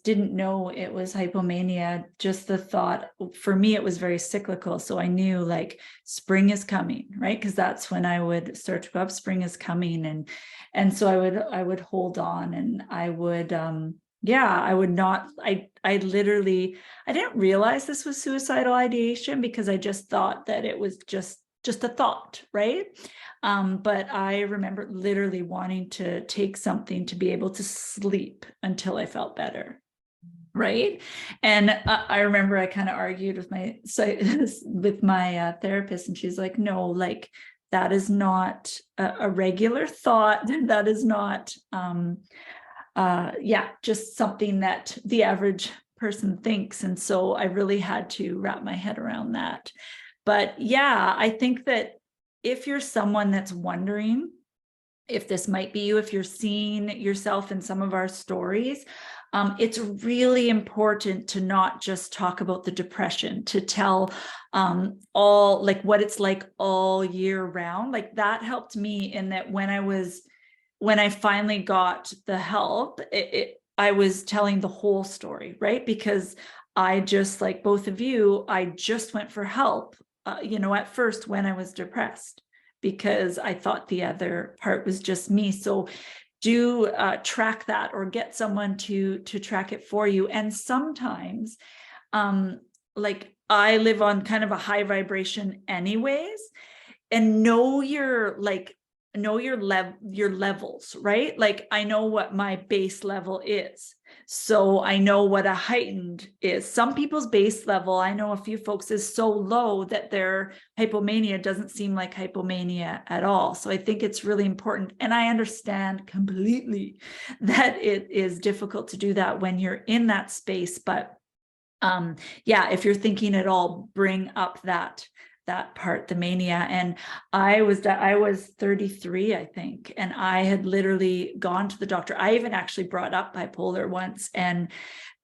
didn't know it was hypomania, just the thought for me, it was very cyclical. So I knew like spring is coming, right? Because that's when I would start to go up, spring is coming. And so I would hold on and I would, yeah, I would not, I literally, I didn't realize this was suicidal ideation because I just thought that it was just a thought, right? But I remember literally wanting to take something to be able to sleep until I felt better. Right. And I remember I kind of argued with my therapist, and she's like, no, like that is not a regular thought. That is not, yeah, just something that the average person thinks. And so I really had to wrap my head around that. But yeah, I think that if you're someone that's wondering if this might be you, if you're seeing yourself in some of our stories, it's really important to not just talk about the depression, to tell all like what it's like all year round. Like that helped me in that when I finally got the help, I was telling the whole story, right? Because I just, like both of you, I just went for help, at first when I was depressed, because I thought the other part was just me. So do track that or get someone to track it for you. And sometimes, like I live on kind of a high vibration anyways, and know your levels, right? Like I know what my base level is, so I know what a heightened is. Some people's base level, I know a few folks, is so low that their hypomania doesn't seem like hypomania at all. So I think it's really important, and I understand completely that it is difficult to do that when you're in that space. But yeah, if you're thinking at all, bring up that part, the mania. And I was 33, I think, and I had literally gone to the doctor. I even actually brought up bipolar once, and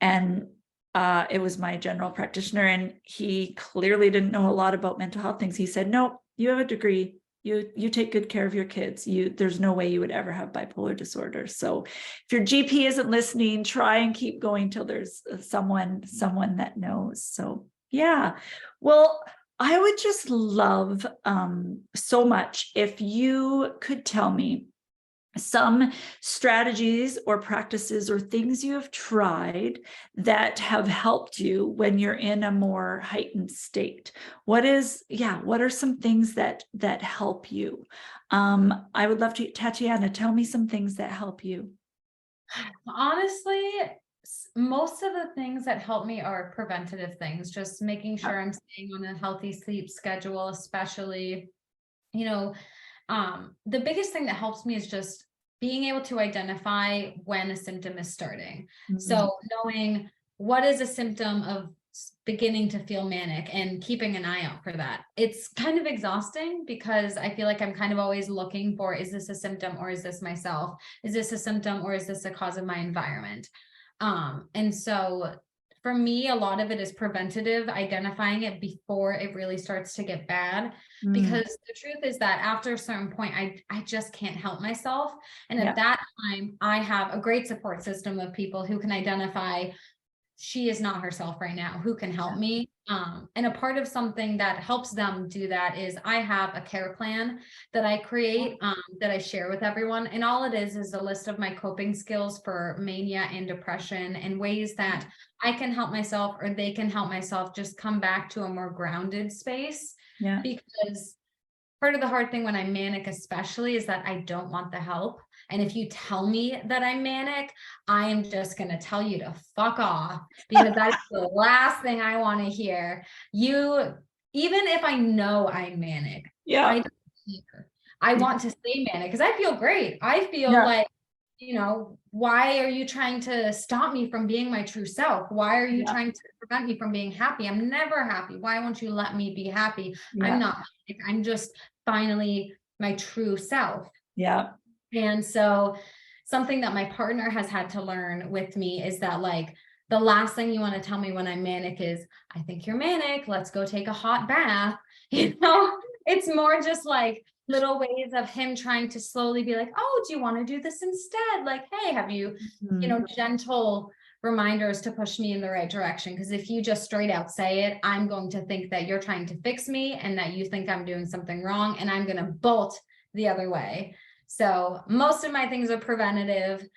it was my general practitioner, and he clearly didn't know a lot about mental health things. He said, "No, you have a degree. You take good care of your kids. There's no way you would ever have bipolar disorder." So if your GP isn't listening, try and keep going till there's someone that knows. So yeah, well, I would just love so much if you could tell me some strategies or practices or things you have tried that have helped you when you're in a more heightened state. What are some things that help you? I would love to, Tatyana, tell me some things that help you. Honestly, most of the things that help me are preventative things, just making sure I'm staying on a healthy sleep schedule, especially, the biggest thing that helps me is just being able to identify when a symptom is starting. Mhm. So knowing what is a symptom of beginning to feel manic and keeping an eye out for that. It's kind of exhausting because I feel like I'm kind of always looking for, is this a symptom or is this myself? Is this a symptom or is this a cause of my environment? And so for me, a lot of it is preventative, identifying it before it really starts to get bad. Because the truth is that after a certain point, I just can't help myself. And at that time, I have a great support system of people who can identify she is not herself right now. Who can help me? And a part of something that helps them do that is I have a care plan that I create, that I share with everyone. And all it is a list of my coping skills for mania and depression and ways that I can help myself or they can help myself just come back to a more grounded space. Yeah. Because part of the hard thing when I'm manic, especially, is that I don't want the help. And if you tell me that I'm manic, I am just going to tell you to fuck off, because that's the last thing I want to hear. Even if I know I'm manic, Yeah. I don't care. I want to stay manic because I feel great. I feel Yeah. like, why are you trying to stop me from being my true self? Why are you trying to prevent me from being happy? I'm never happy. Why won't you let me be happy? I'm not manic. I'm just finally my true self. Yeah. And so something that my partner has had to learn with me is that, like, the last thing you want to tell me when I'm manic is, I think you're manic. Let's go take a hot bath. It's more just like little ways of him trying to slowly be like, oh, do you want to do this instead? Like, hey, have you, gentle reminders to push me in the right direction. Because if you just straight out say it, I'm going to think that you're trying to fix me and that you think I'm doing something wrong, and I'm going to bolt the other way. So most of my things are preventative,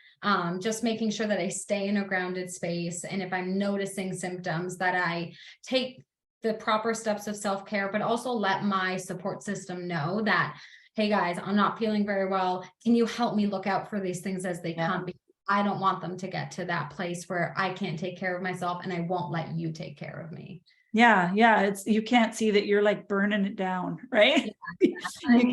just making sure that I stay in a grounded space. And if I'm noticing symptoms, that I take the proper steps of self-care, but also let my support system know that, hey guys, I'm not feeling very well. Can you help me look out for these things as they come? Because I don't want them to get to that place where I can't take care of myself, and I won't let you take care of me. Yeah. Yeah. You can't see that you're like burning it down, right? You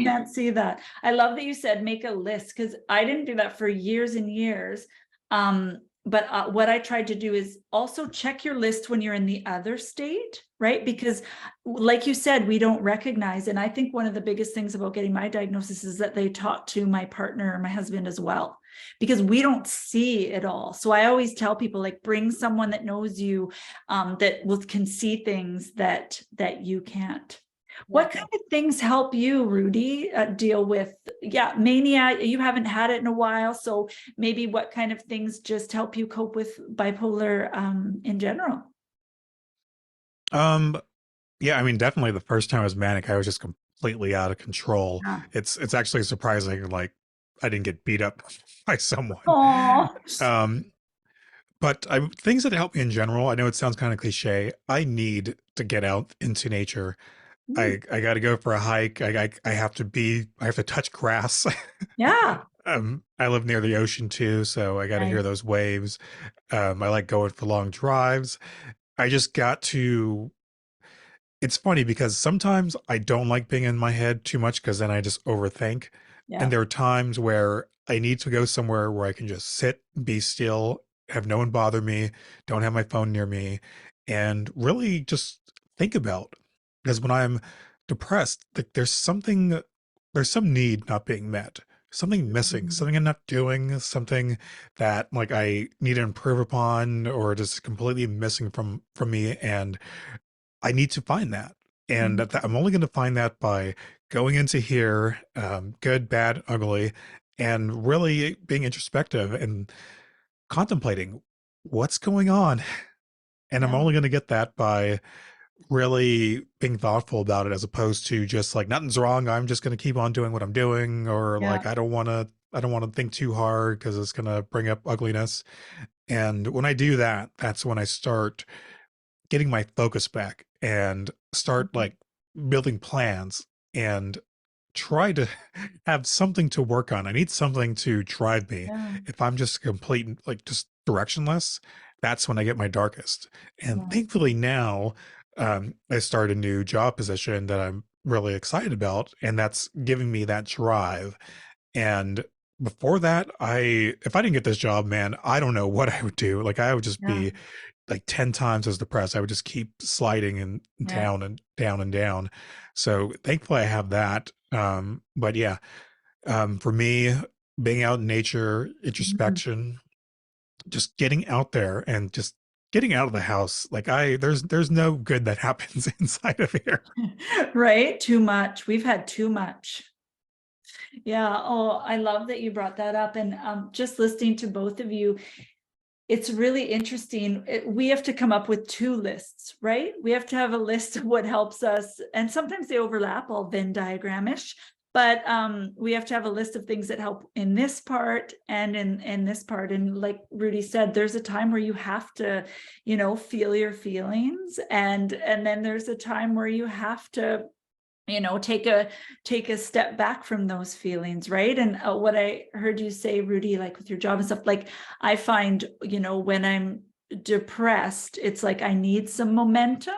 can't see that. I love that you said make a list, because I didn't do that for years and years. But what I tried to do is also check your list when you're in the other state, right? Because like you said, we don't recognize. And I think one of the biggest things about getting my diagnosis is that they talked to my partner, my husband as well, because we don't see it all. So I always tell people, like, bring someone that knows you, that can see things that you can't. What kind of things help you, Rudy, deal with, mania? You haven't had it in a while, so maybe what kind of things just help you cope with bipolar in general? Yeah, I mean, definitely the first time I was manic, I was just completely out of control. Yeah. It's actually surprising, like, I didn't get beat up by someone. Oh, But things that help me in general, I know it sounds kind of cliche. I need to get out into nature. I got to go for a hike. I have to touch grass. yeah. I live near the ocean too, so I got to hear Nice. those waves. I like going for long drives. I just got to. It's funny because sometimes I don't like being in my head too much, because then I just overthink. And Yeah. there are times where I need to go somewhere where I can just sit, be still, have no one bother me, don't have my phone near me, and really just think about. Because when I'm depressed, there's some need not being met, something missing, something I'm not doing, something that, like, I need to improve upon, or just completely missing from me, and I need to find that. And I'm only going to find that by going into here, good, bad, ugly, and really being introspective and contemplating what's going on. And I'm Yeah. only going to get that by really being thoughtful about it, as opposed to just like, nothing's wrong, I'm just going to keep on doing what I'm doing, or Yeah. like, I don't want to think too hard because it's going to bring up ugliness. And when I do that, that's when I start getting my focus back and start, like, building plans and try to have something to work on. I need something to drive me. Yeah. If I'm just complete, like, just directionless, that's when I get my darkest. And Yeah. thankfully now, I started a new job position that I'm really excited about, and that's giving me that drive. And before that, if I didn't get this job, man, I don't know what I would do. Like, I would just Yeah. be like 10 times as depressed. I would just keep sliding and Yeah. down and down and down. So thankfully I have that. But yeah, for me, being out in nature, introspection, just getting out there and just getting out of the house. Like, there's no good that happens inside of here. Right? Too much. We've had too much. Yeah. Oh, I love that you brought that up. And just listening to both of you, it's really interesting. We have to come up with 2 lists, right? We have to have a list of what helps us, and sometimes they overlap, all Venn diagramish, but we have to have a list of things that help in this part and in this part. And like Rudy said, there's a time where you have to, feel your feelings, and then there's a time where you have to take a step back from those feelings, right? And what I heard you say, Rudy, like with your job and stuff, like I find, when I'm depressed, it's like I need some momentum.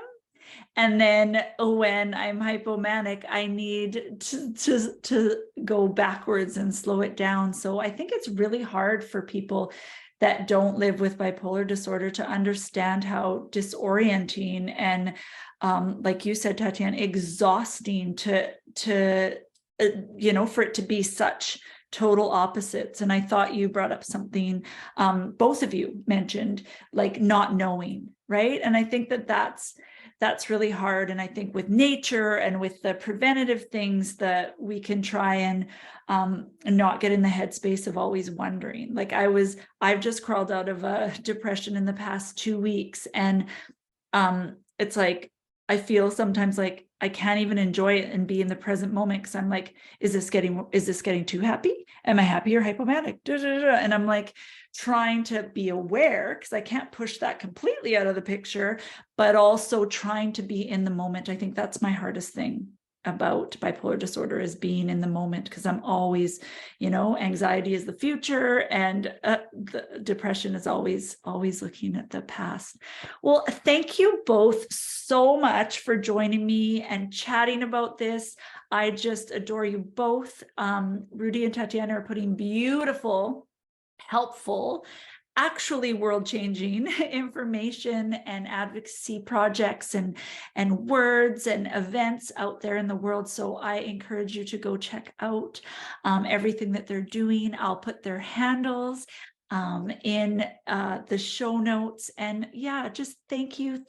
And then when I'm hypomanic, I need to go backwards and slow it down. So I think it's really hard for people that don't live with bipolar disorder to understand how disorienting and like you said, Tatyana, exhausting to for it to be such total opposites. And I thought you brought up something, both of you mentioned, like not knowing, right? And I think that's really hard. And I think with nature and with the preventative things that we can try and not get in the headspace of always wondering. Like I've just crawled out of a depression in the past 2 weeks, and it's like I feel sometimes like I can't even enjoy it and be in the present moment, because I'm like, is this getting too happy? Am I happy or hypomanic? And I'm like trying to be aware, because I can't push that completely out of the picture, but also trying to be in the moment. I think that's my hardest thing about bipolar disorder, is being in the moment, because I'm always, anxiety is the future, and the depression is always looking at the past. Well, thank you both so much for joining me and chatting about this. I just adore you both. Rudy and Tatyana are putting beautiful, helpful, actually world-changing information and advocacy projects and words and events out there in the world. So I encourage you to go check out everything that they're doing. I'll put their handles in the show notes. And yeah, just thank you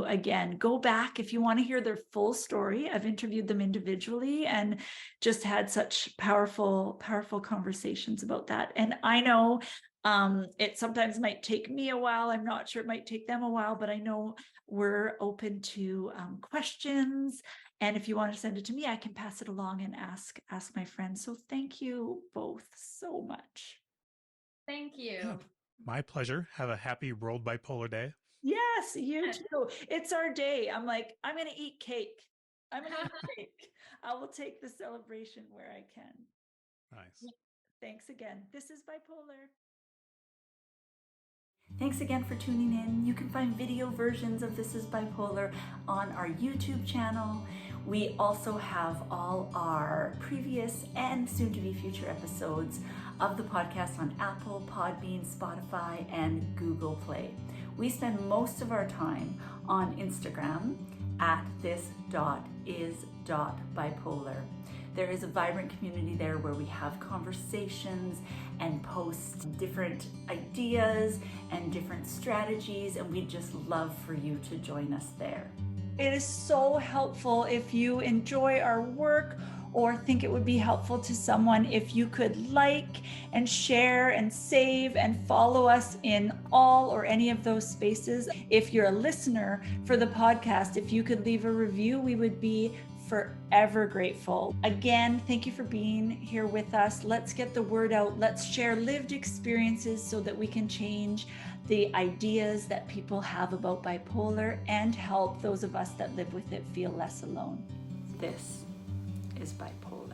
again. Go back if you want to hear their full story. I've interviewed them individually and just had such powerful conversations about that. And I know it sometimes might take me a while. I'm not sure, it might take them a while, but I know we're open to questions. And if you want to send it to me, I can pass it along and ask my friends. So thank you both so much. Thank you. Yeah, my pleasure. Have a happy World Bipolar Day. Yes, you too. It's our day. I'm like, I'm going to eat cake. I will take the celebration where I can. Nice. Thanks again. This is Bipolar. Thanks again for tuning in. You can find video versions of This is Bipolar on our YouTube channel. We also have all our previous and soon-to-be future episodes of the podcast on Apple, Podbean, Spotify, and Google Play. We spend most of our time on Instagram at this.is.bipolar. There is a vibrant community there where we have conversations and post different ideas and different strategies, and we'd just love for you to join us there. It is so helpful if you enjoy our work or think it would be helpful to someone if you could like and share and save and follow us in all or any of those spaces. If you're a listener for the podcast, if you could leave a review, we would be forever grateful. Again, thank you for being here with us. Let's get the word out. Let's share lived experiences so that we can change the ideas that people have about bipolar and help those of us that live with it feel less alone. This is Bipolar.